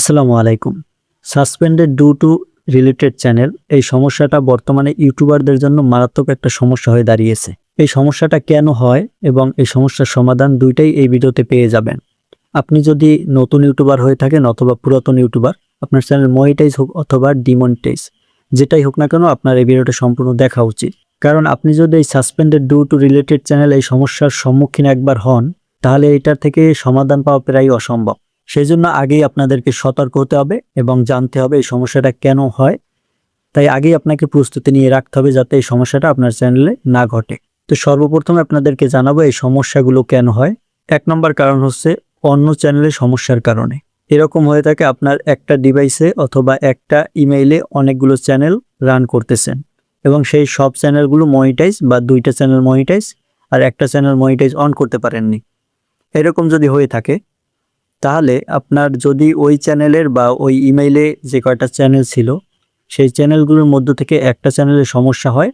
আসসালামু আলাইকুম। Suspended do to related channel এই সমস্যাটা বর্তমানে ইউটিউবারদের জন্য মারাত্মক একটা সমস্যা হয়ে দাঁড়িয়েছে। এই সমস্যাটা কেন হয় এবং এই সমস্যার সমাধান দুইটাই এই ভিডিওতে পেয়ে যাবেন। আপনি যদি নতুন ইউটিউবার হয়ে থাকেন অথবা পুরাতন ইউটিউবার, আপনার চ্যানেল মনিটাইজ হোক অথবা ডিমনিটাইজ, যেটাই হোক না কেন আপনার এই ভিডিওটা সম্পূর্ণ দেখা উচিত। কারণ আপনি যদি এই suspended do to related channel এই সমস্যার সম্মুখীন একবার হন, তাহলে এটার থেকে সমাধান পাওয়া প্রায় অসম্ভব। সেই জন্য আগেই আপনাদেরকে সতর্ক হতে হবে এবং জানতে হবে এই সমস্যাটা কেন হয়। তাই আগেই আপনাকে প্রস্তুতি নিয়ে রাখতে হবে যাতে এই সমস্যাটা আপনার চ্যানেলে না ঘটে। তো সর্বপ্রথমে আপনাদেরকে জানাবো এই সমস্যাগুলো কেন হয়। 1 নম্বর কারণ হচ্ছে অন্য চ্যানেলের সমস্যার কারণে। এরকম হয়ে থাকে আপনার একটা ডিভাইসে অথবা একটা ইমেইলে অনেকগুলো চ্যানেল রান করতেছেন এবং সেই সব চ্যানেলগুলো মনিটাইজ বা দুইটা চ্যানেল মনিটাইজ আর একটা চ্যানেল মনিটাইজ অন করতে পারেননি। এরকম যদি হয়ে থাকে তাহলে আপনার যদি ওই চ্যানেলের বা ওই ইমেইলে যে কয়টা চ্যানেল ছিল সেই চ্যানেলগুলোর মধ্য থেকে একটা চ্যানেলের সমস্যা হয়,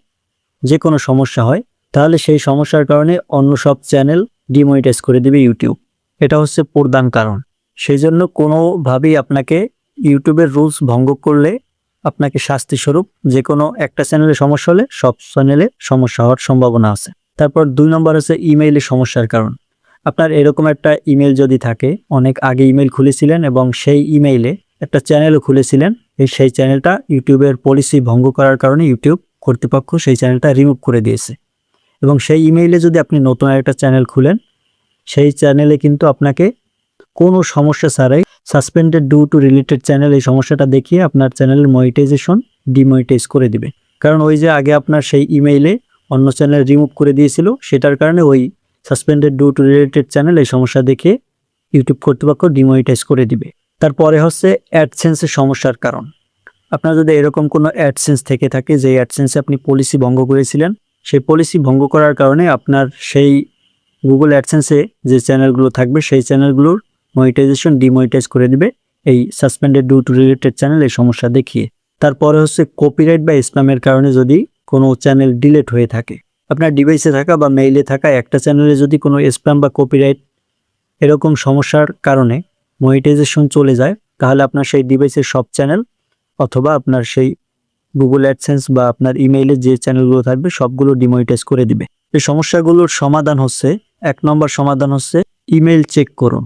যে কোনো সমস্যা হয়, তাহলে সেই সমস্যার কারণে অন্য সব চ্যানেল ডিমনিটাইজ করে দিবে ইউটিউব। এটা হচ্ছে প্রধান কারণ। সেই জন্য কোনোভাবেই আপনাকে ইউটিউবের রুলস ভঙ্গ করলে আপনাকে শাস্তিস্বরূপ যে কোনো একটা চ্যানেলে সমস্যা হলে সব চ্যানেলে সমস্যা হওয়ার সম্ভাবনা আছে। তারপর 2 নম্বর হচ্ছে ইমেইলের সমস্যার কারণ। আপনার এরকম একটা ইমেল যদি থাকে, অনেক আগে ইমেল খুলেছিলেন এবং সেই ইমেইলে একটা চ্যানেলও খুলেছিলেন, সেই চ্যানেলটা ইউটিউবের পলিসি ভঙ্গ করার কারণে ইউটিউব কর্তৃপক্ষ সেই চ্যানেলটা রিমুভ করে দিয়েছে এবং সেই ইমেইলে যদি আপনি নতুন একটা চ্যানেল খুলেন, সেই চ্যানেলে কিন্তু আপনাকে কোনো সমস্যা ছাড়াই suspended do to related channel এই সমস্যাটা দেখিয়ে আপনার চ্যানেলের মনিটাইজেশন ডিমনিটাইজ করে দিবে। কারণ ওই যে আগে আপনার সেই ইমেইলে অন্য চ্যানেল রিমুভ করে দিয়েছিল, সেটার কারণে ওই suspended do to related channel এই সমস্যা দেখে ইউটিউব কর্তৃপক্ষ ডিমনিটাইজ করে দিবে। তারপরে হচ্ছে অ্যাডসেন্সের সমস্যার কারণ। আপনার যদি এরকম কোনো অ্যাডসেন্স থেকে থাকে যে অ্যাডসেন্সে আপনি পলিসি ভঙ্গ করেছিলেন, সেই পলিসি ভঙ্গ করার কারণে আপনার সেই গুগল অ্যাডসেন্সে যে চ্যানেলগুলো থাকবে সেই চ্যানেলগুলোর মনিটাইজেশন ডিমনিটাইজ করে দিবে এই suspended do to related channel এই সমস্যা দেখিয়ে। তারপরে হচ্ছে কপিরাইট বা স্প্যামের কারণে যদি কোনো চ্যানেল ডিলিট হয়ে থাকে, আপনার ডিভাইসে থাকা বা মেইলে থাকা একটা চ্যানেলে যদি কোনো স্প্যাম বা কপিরাইট এরকম সমস্যার কারণে মনিটাইজেশন চলে যায়, তাহলে আপনার সেই ডিভাইসের সব চ্যানেল অথবা আপনার সেই গুগল অ্যাডসেন্স বা আপনার ইমেইলে যে চ্যানেলগুলো থাকবে সবগুলো ডিমনিটাইজ করে দিবে। এই সমস্যাগুলোর সমাধান হচ্ছে 1 নম্বর সমাধান হচ্ছে ইমেইল চেক করুন।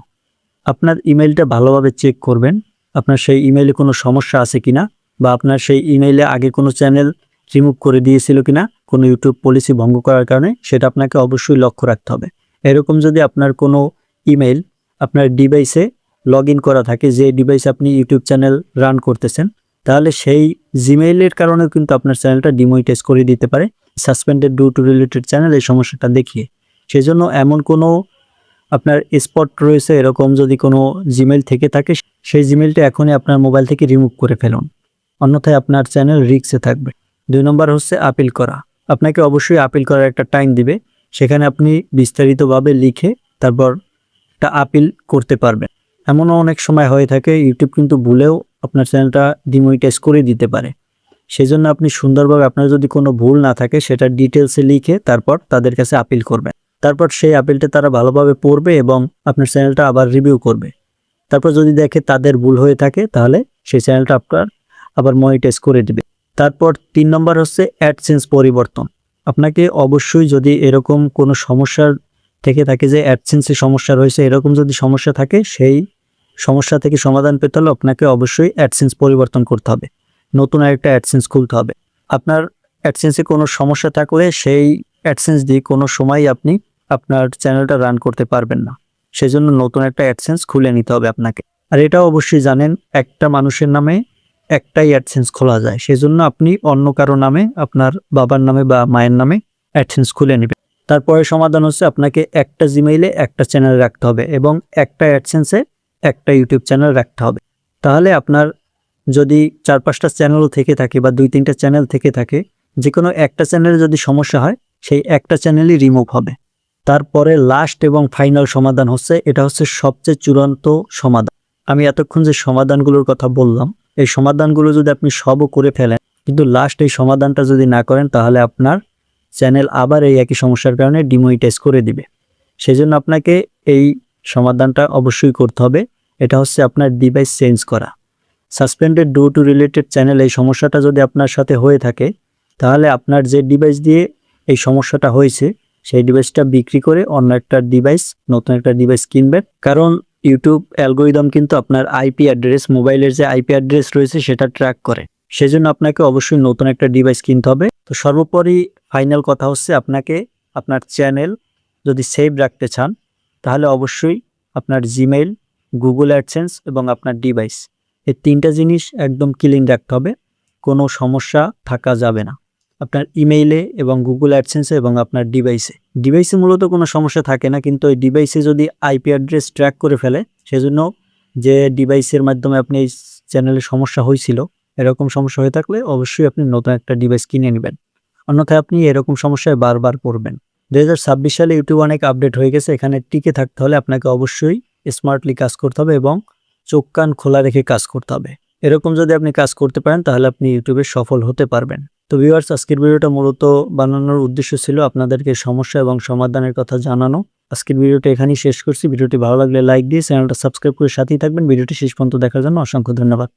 আপনার ইমেইলটা ভালোভাবে চেক করবেন, আপনার সেই ইমেইলে কোনো সমস্যা আছে কিনা বা আপনার সেই ইমেইলে আগে কোনো চ্যানেল রিমুভ করে দিয়েছিল কিনা কোনো ইউটিউব পলিসি ভঙ্গ করার কারণে, সেটা আপনাকে অবশ্যই লক্ষ্য রাখতে হবে। এরকম যদি আপনার কোনো ইমেইল আপনার ডিভাইসে লগ ইন করা থাকে, যে ডিভাইসে আপনি ইউটিউব চ্যানেল রান করতেছেন, তাহলে সেই জিমেইলের কারণেও কিন্তু আপনার চ্যানেলটা ডিমনিটাইজ করে দিতে পারে suspended do to related channel এই সমস্যাটা দেখিয়ে। সেই জন্য এমন কোনো আপনার স্পট রয়েছে এরকম যদি কোনো জিমেইল থেকে থাকে, সেই জিমেইলটা এখনই আপনার মোবাইল থেকে রিমুভ করে ফেলুন, অন্যথায় আপনার চ্যানেল রিস্কে থাকবে। 2 নম্বর হচ্ছে আপিল করা। আপনাকে অবশ্যই আপিল করার একটা টাইম দিবে, সেখানে আপনি বিস্তারিতভাবে লিখে তারপর একটা আপিল করতে পারবেন। এমনও অনেক সময় হয়ে থাকে ইউটিউব কিন্তু ভুলেও আপনার চ্যানেলটা ডিমনিটাইজ করে দিতে পারে। সেই জন্য আপনি সুন্দরভাবে আপনার যদি কোনো ভুল না থাকে সেটা ডিটেলসে লিখে তারপর তাদের কাছে আপিল করবেন। তারপর সেই আপিলটা তারা ভালোভাবে পড়বে এবং আপনার চ্যানেলটা আবার রিভিউ করবে। তারপর যদি দেখে তাদের ভুল হয়ে থাকে তাহলে সেই চ্যানেলটা আপনার আবার মনিটাইজ করে দিবে। তারপর 3 নম্বর হচ্ছে অ্যাডসেন্স পরিবর্তন। আপনাকে অবশ্যই যদি এরকম কোনো সমস্যার থেকে থাকে যে অ্যাডসেন্সে সমস্যা রয়েছে, এরকম যদি সমস্যা থাকে সেই সমস্যা থেকে সমাধান পেতে হলে আপনাকে অবশ্যই অ্যাডসেন্স পরিবর্তন করতে হবে, নতুন আরেকটা অ্যাডসেন্স খুলতে হবে। আপনার অ্যাডসেন্সে কোনো সমস্যা থাকলে সেই অ্যাডসেন্স দিয়ে কোনো সময় আপনি আপনার চ্যানেলটা রান করতে পারবেন না, সেজন্য নতুন একটা অ্যাডসেন্স খুলে নিতে হবে আপনাকে। আর এটাও অবশ্যই জানেন একটা মানুষের নামে একটাই অ্যাডসেন্স খোলা যায়, সেজন্য আপনি অন্য কারো নামে, আপনার বাবার নামে বা মায়ের নামে অ্যাডসেন্স খুলে নেবেন। তারপরে সমাধান হচ্ছে আপনাকে একটা জিমেইলে একটা চ্যানেল রাখতে হবে এবং একটা অ্যাডসেন্সে একটা ইউটিউব চ্যানেল রাখতে হবে। তাহলে আপনার যদি 4-5টা চ্যানেলও থেকে থাকে বা 2-3টা চ্যানেল থেকে থাকে, যে কোনো একটা চ্যানেলে যদি সমস্যা হয় সেই একটা চ্যানেলই রিমুভ হবে। তারপরে লাস্ট এবং ফাইনাল সমাধান হচ্ছে, এটা হচ্ছে সবচেয়ে চূড়ান্ত সমাধান। আমি এতক্ষণ যে সমাধানগুলোর কথা বললাম, এই সমাধানগুলো যদি আপনি সবও করে ফেলেন কিন্তু লাস্ট এই সমাধানটা যদি না করেন, তাহলে আপনার চ্যানেল আবার এই একই সমস্যার কারণে ডিমনিটাইজ করে দিবে। সেজন্য আপনাকে এই সমাধানটা অবশ্যই করতে হবে। এটা হচ্ছে আপনার ডিভাইস চেঞ্জ করা। Suspended due to related channel এই সমস্যাটা যদি আপনার সাথে হয়ে থাকে, তাহলে আপনার যে ডিভাইস দিয়ে এই সমস্যাটা হয়েছে সেই ডিভাইসটা বিক্রি করে অন্য একটা ডিভাইস, নতুন একটা ডিভাইস কিনবেন। কারণ ইউটিউব অ্যালগোরিদম কিন্তু আপনার আইপি অ্যাড্রেস, মোবাইলের যে আইপি অ্যাড্রেস রয়েছে সেটা ট্র্যাক করে। সেজন্য আপনাকে অবশ্যই নতুন একটা ডিভাইস কিনতে হবে। তো সর্বোপরি ফাইনাল কথা হচ্ছে, আপনাকে আপনার চ্যানেল যদি সেভ রাখতে চান তাহলে অবশ্যই আপনার জিমেইল, গুগল অ্যাডসেন্স এবং আপনার ডিভাইস, এই তিনটা জিনিস একদম ক্লিন রাখতে হবে। কোনো সমস্যা থাকা যাবে না আপনার ইমেইলে এবং গুগল অ্যাডসেন্সে এবং আপনার ডিভাইসে মূলত কোনো সমস্যা থাকে না, কিন্তু ওই ডিভাইসে যদি আইপি অ্যাড্রেস ট্র্যাক করে ফেলে, সেজন্য যে ডিভাইসের মাধ্যমে আপনি এই চ্যানেলের সমস্যা হয়েছিল, এরকম সমস্যা হয়ে থাকলে অবশ্যই আপনি নতুন একটা ডিভাইস কিনে নেবেন, অন্যথায় আপনি এরকম সমস্যায় বারবার পড়বেন। 2026 সালে ইউটিউব অনেক আপডেট হয়ে গেছে। এখানে টিকে থাকতে হলে আপনাকে অবশ্যই স্মার্টলি কাজ করতে হবে এবং চোখ কান খোলা রেখে কাজ করতে হবে। এরকম যদি আপনি কাজ করতে পারেন তাহলে আপনি ইউটিউবে সফল হতে পারবেন। তো ভিউয়ার্স, আজকের ভিডিওটা মূলত বানানোর উদ্দেশ্য ছিল আপনাদেরকে সমস্যা এবং সমাধানের কথা জানানো। আজকের ভিডিওটা এখানেই শেষ করছি। ভিডিওটি ভালো লাগলে লাইক দিয়ে চ্যানেলটা সাবস্ক্রাইব করে সাথেই থাকবেন। ভিডিওটি শেষ পর্যন্ত দেখার জন্য অসংখ্য ধন্যবাদ।